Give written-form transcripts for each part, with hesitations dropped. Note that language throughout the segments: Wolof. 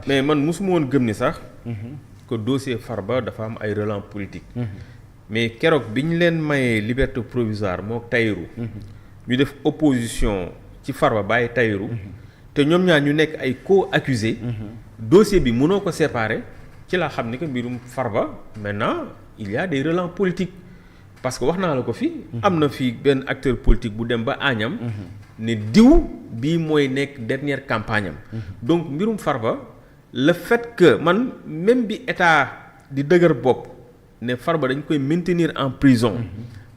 mais man mosuma woon gëm ni sax. que dossier Farba dafa am ay relents politique. mais keroog bi ñu leen mayee liberté provisoire moo Tahirou. ñu def opposition ci Farba bàyyi Tahirou. te ñoom ñaar ñu nekk ay co-accusés. dossier bi mënoo ko séparer ci laa xam ni que mbirum Farba maintenant il y a des relents politiques parce que wax naa la ko fi. am na fi benn acteur politique bu dem ba Agnam. ne diw bii mooy nekk dernière campagne am. donc mbirum Farba le fait que man même bi état di dëgër bopp ne Farba dañ koy maintenir en prison.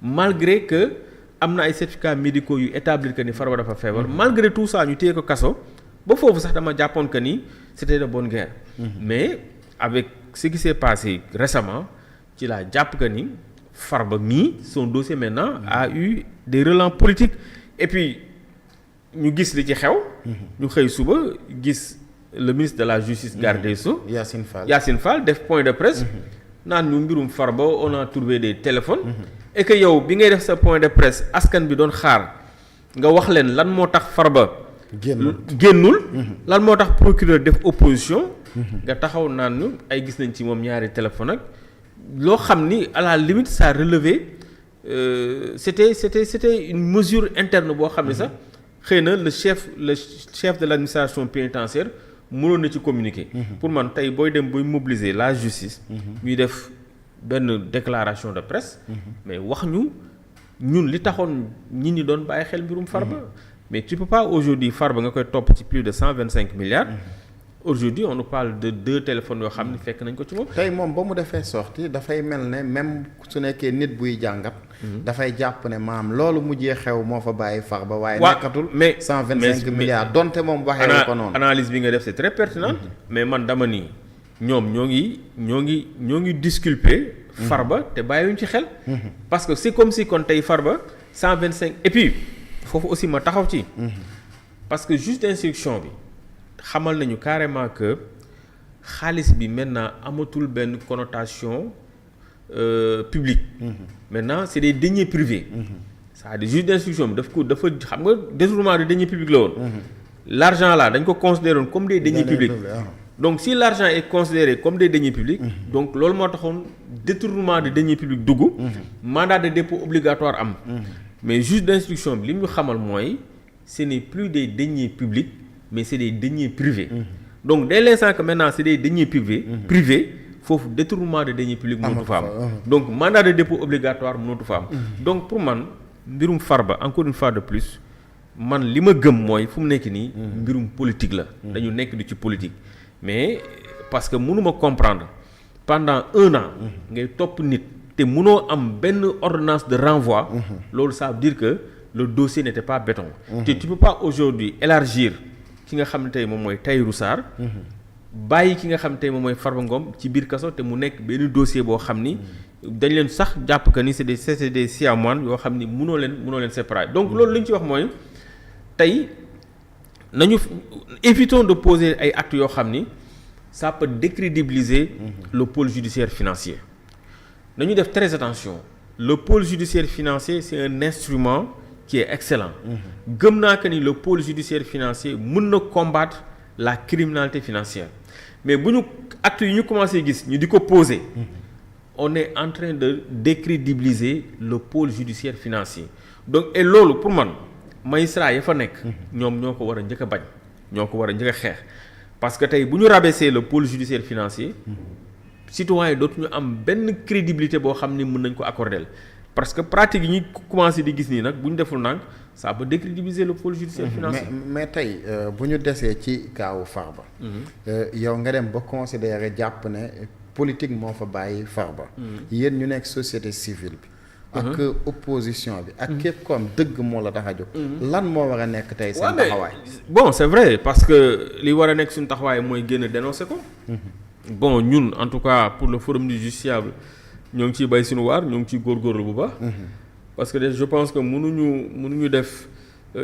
malgré que am na ay certificats médicaux yu établir que ni Farba dafa feebar. malgré tout ça ñu téye ko kaso ba foofu sax dama jàppoon que ni c'était de bonne guerre. mais avec ce qui s'est passé récemment ci laa jàpp que ni Farba mii son dossier maintenant a eu des relents politiques et puis ñu gis li ci xew. ñu xëy suba gis le ministre de la justice garde des Sceaux. Yacine Fall def point de presse. naan ñu mbirum Farba on a trouvé des téléphones. et que yow bi ngay def sa point de presse askan bi doon xaar nga wax leen lan moo tax Farba. génnul lan moo tax procureur def opposition. nga taxaw naan ñu ay gis nañ ci moom ñaari téléphone ak loo xam ni à la limite ça relevait c'était une mesure interne boo xam ne sax xëy na le chef de l'administration pénitentiaire mënoon na ci communiquer. pour man tey booy dem booy mobiliser la justice. ñuy def benn déclaration de presse. mais wax ñu ñun li taxoon ñi ñi doon bàyyi xel mbirum Farba. mais tu peux pas aujourd'hui Farba nga koy topp ci plus de 125 milliards. aujourd'hui on nous parle de 2 téléphones yoo xam ne fekk nañ ko ci moom. tey moom ba mu defee sortie dafay mel ne même su nekkee nit buy jàngat. dafay jàpp ne maam loolu mujjee xew moo fa bàyyi Farba. waaye nekkatul mais 125 milliards donte moom waxee ko noonu. analyse bi nga def c'est très pertinent. mais man dama nii ñoom ñoo ngi disculper. Farba te bàyyiwuñ ci xel. parce que c'est comme si kon tey Farba 125 et puis foofu aussi ma taxaw ci. parce que juge d'instruction bi. xamal nañu carrément que xaalis bi maintenant amatul benn connotation publique. maintenant c'est des deniers privés. c'est-à-dire juge d'instruction bi dafa xam nga détournement de deniers publics la woon. l'argent là dañ ko considéré woon comme des deniers publics. donc si l'argent est considéré comme des deniers publics. donc loolu moo taxoon détournement de deniers publics dugg. mandat de dépôt obligatoire am. mais juge d'instruction bi li mu xamal mooy ce n'est plus des deniers publics. mais c'est des deniers privés. donc dès l'instant que maintenant c'est des deniers privés foofu détournement de deniers publics mënatu fa am. donc mandat de dépôt obligatoire mënatu fa am. donc pour man mbirum Farba encore une fois de plus man li ma gëm mooy fu mu nekk nii. mbirum politique la. dañu nekk du ci politique. mais parce que mënuma comprendre pendant 1 an. ngay topp nit te mënoo am benn ordonnance de renvoi. loolu ça veut dire que le dossier n'était pas béton. te tu peux pas aujourd'hui élargir. ki nga xam ne tey moom mooy Tahirou Sarr. bàyyi ki nga xam tey moom mooy Farba Ngom ci biir kaso te mu nekk benn dossier boo xam ni dañ leen sax jàpp que ni c'est des siamoines yoo xam ni mënoo leen séparer donc loolu li ñu ci wax mooy tey nañu évitons de poser ay actes yoo xam ni ça peut décrédibiliser le pôle judiciaire financier nañu def très attention le pôle judiciaire financier c'est un instrument qui est excellent. gëm naa que ni le pôle judiciaire financier mën na combattre la criminalité financière mais bu ñu actes yi ñu commencé gis ñu di ko poser. on est en train de décrédibiliser le pôle judiciaire financier donc et loolu pour man magistrat ya fa nekk. ñoom ñoo ko war a njëkk a bañ ñoo ko war a njëkk a xeex parce que tey bu ñu rabaisser le pôle judiciaire financier. citoyens yi dootuñu am benn crédibilité boo xam ni mën nañ ko accorder. parce que pratique yi ñuy commencé di gis nii nag bu ñu deful nang ça peut décrédibiliser le pôle judiciaire financier. mais tey bu ñu desee ci kaawu Farba. yow nga dem ba considérer jàpp ne politique moo fa bàyyi Farba. yéen ñu nekk société civile bi. ak opposition bi. ak képp comme dëgg moo la tax a jóg. lan moo war a nekk tey seen taxawaay. bon c'est vrai parce que li war a nekk suñu taxawaay mooy génn dénoncer ko. bon ñun en tout cas pour le forum du justiciable. ñoo ngi ciy bay suñu waar ñoo ngi ciy góorgóorlu bu baax. parce que je pense que mënuñu def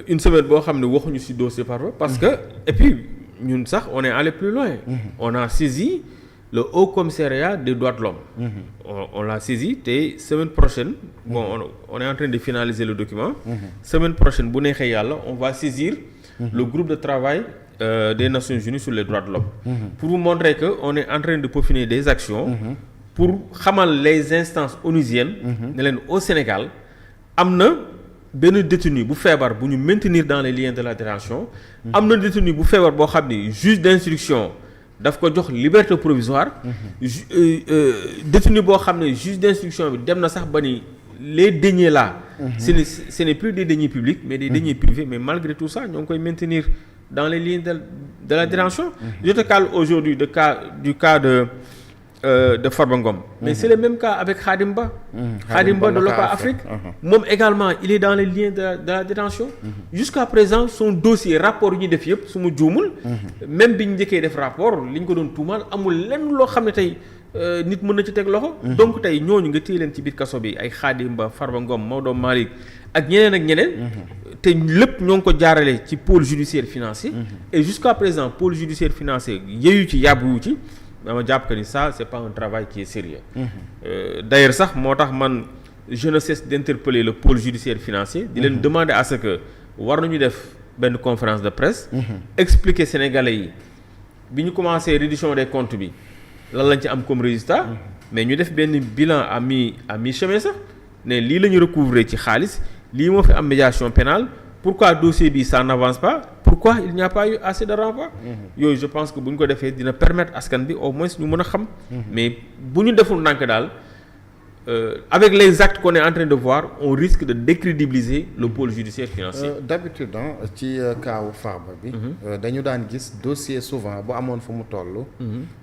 une semaine boo xam ne waxuñu ci dossier Farba parce que et puis ñun sax on est allé plus loin. on a saisi le Haut Commissariat des droits de l'homme. on l'a saisi te semaine prochaine. bon on est en train de finaliser le document. semaine prochaine bu neexee yàlla on va saisir. le groupe de travail des Nations Unies sur les droits de l'homme pour vous montrer que on est en train de peaufiner des actions pour xamal les instances onusiennes ne leen au Sénégal am na benn détenu bu feebar bu ñu maintenir dans les liens de la détention am na détenu bu feebar boo xam ni juge d'instruction daf ko jox liberté provisoire détenu boo xam ne juge d'instruction bi dem na sax ba ni les deniers là ce n'est plus des deniers publics mais des deniers privés mais malgré tout ça ñoo ngi koy maintenir dans les liens de la détention je te parle aujourd'hui du cas de Farba Ngom mais c'est le même cas avec Khadim Ba Khadim Ba de Loka Afrique moom également il est dans les liens de la détention jusqu'à présent son dossier rapport yi ñu def yëpp su ma juumul même bi ñu njëkkee def rapport li ñu ko doon tuumaal amul lenn loo xam ne tey nit mën na ci teg loxo donc tey ñooñu nga téye leen ci biir kaso bi ay Khadim Ba Farba Ngom Maodo Malick ak ñeneen te lépp ñoo ngi ko jaarale ci pôle judiciaire financier et jusqu'à présent pôle judiciaire financier yeeyu ci yàbbuwu ci dama jàpp que ni ça c'est pas un travail qui est sérieux d'ailleurs sax moo tax man je ne cesse d'interpeller le pôle judiciaire financier di leen demander à ce que war nañu def benn conférence de presse expliquer sénégalais yi bi ñu commencé reddition des comptes bi lan lañ ci am comme résultat mais ñu def benn bilan à mi-chemin sax ne lii la ñu recouvrer ci xaalis lii moo fi am médiation pénale pourquoi dossier bi ça n'avance pas pourquoi il n'y a pas eu assez de renvoi yooyu je pense que bu ñu ko defee dina permettre askan bi au moins ñu mën a xam mais bu ñu deful ndànk daal avec les actes qu'on est en train de voir on risque de décrédibiliser le pôle judiciaire financier d'habitude ci kaawu Farba bi dañu daan gis dossier souvent bu amoon fu mu toll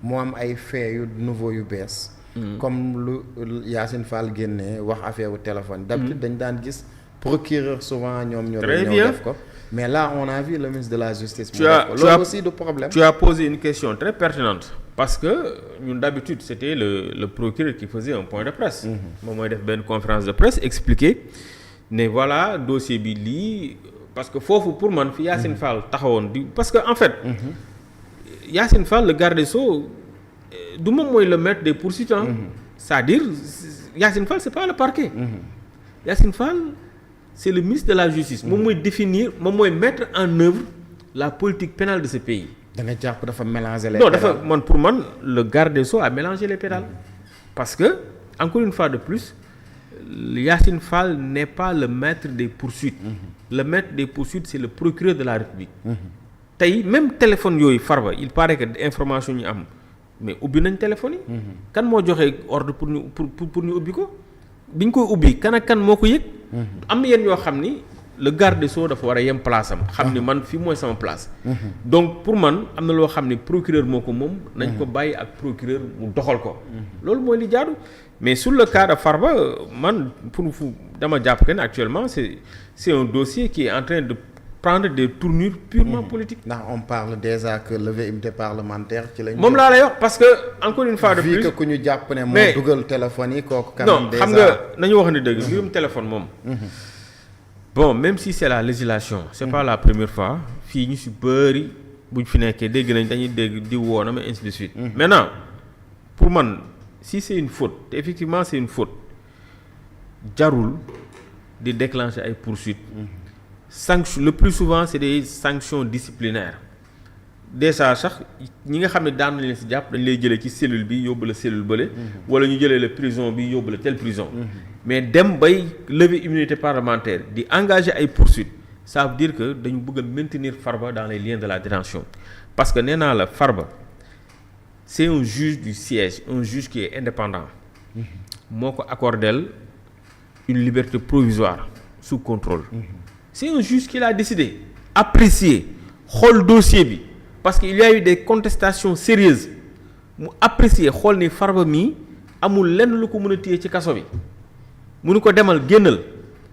mu am ay faits yu nouveau yu bees comme lu Yacine Fall génnee wax affaire u téléphone d'habitude dañu daan gis procureur souvent ñoom ñoo def ko mais là on a vu le ministre de la justice loolu aussi du problème tu as posé une question très pertinente parce que ñun d'habitude c'était le procureur qui faisait un point de presse moom mooy def benn conférence de presse expliquer ne voilà dossier bi lii parce que foofu pour man fi Yacine Fall taxawoon di parce que en fait Yacine Fall le garde des Sceaux du moom mooy le maître des poursuites c'est-à-dire Yacine Fall c'est pas le parquet Yacine Fall c'est le ministre de la justice moom mooy définir moom mooy mettre en œuvre la politique pénale de ce pays. da nga jàpp dafa mélanger les non dafa man pour man le garde des Sceaux a mélangé les pédales parce que encore une fois de plus Yacine Fall n'est pas le maître des poursuites le maître des poursuites c'est le procureur de la République tey même téléphone yooyu Farba il paraît que information ñu am mais ubbi nañ téléphone yi kan moo joxe ordre pour ñu ubbi ko bi ñu koy ubbi kan ak kan moo ko yëg am na yenn yoo xam ni le garde des Sceaux dafa war a yem place am xam ni man fii mooy sama place donc pour man am na loo xam ni procureur moo ko moom nañ ko bàyyi ak procureur mu doxal ko loolu mooy li jaadu mais sur le cas de Farba man pour dama jàpp que ne actuellement c'est un dossier qui est en train de prendre des tournures purement politiques. ndax on parle déjà que levée immunité parlementaire ci lañ. moom laa lay wax parce que encore une fois de plus. vu que ku ñu jàpp ne moo dugal téléphone yi kooku. non xam nga nañu wax ne dëgg mbirum téléphone moom. bon même si c'est la législation. c'est pas la première fois fii ñu si bëri buñ fi nekkee dégg nañ dañuy dégg di woo na ma ainsi de suite. maintenant pour man si c'est une faute te effectivement c'est une faute jarul di déclencher ay poursuites. sanction le plus souvent c'est des sanctions disciplinaires déjà sax ñi nga xam ne daan nañ leen ci jàpp dañ lay jëlee ci cellule bi yóbbu la cellule bële wala ñu jëlee la prison bi yóbbu la telle prison mais dem bay lever immunité parlementaire di engager ay poursuites ça veut dire que dañu bëgg a maintenir Farba dans les liens de la détention parce que nee naa la Farba c'est un juge du siège un juge qui est indépendant moo ko accordel une liberté provisoire sous contrôle c'est un juge qui l'a décidé apprécier xool dossier bi parce que il y a eu des contestations sérieuses mu apprécier xool ni Farba mii amul lenn lu ko mën a téye ci kaso bi mënu ko demal génnal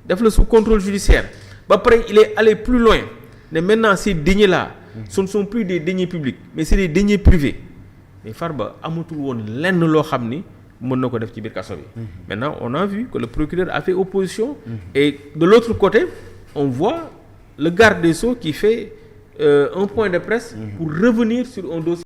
def la sous contrôle judiciaire ba pare il est allé plus loin ne maintenant ces deniers là ce ne sont plus des deniers publics mais c'est des deniers privés mais Farba amatul woon lenn loo xam ni mën na ko def ci biir kaso bi maintenant on a vu que le procureur a fait opposition et de l'autre côté on voit le garde des Sceaux qui fait un point de presse pour revenir sur un dossier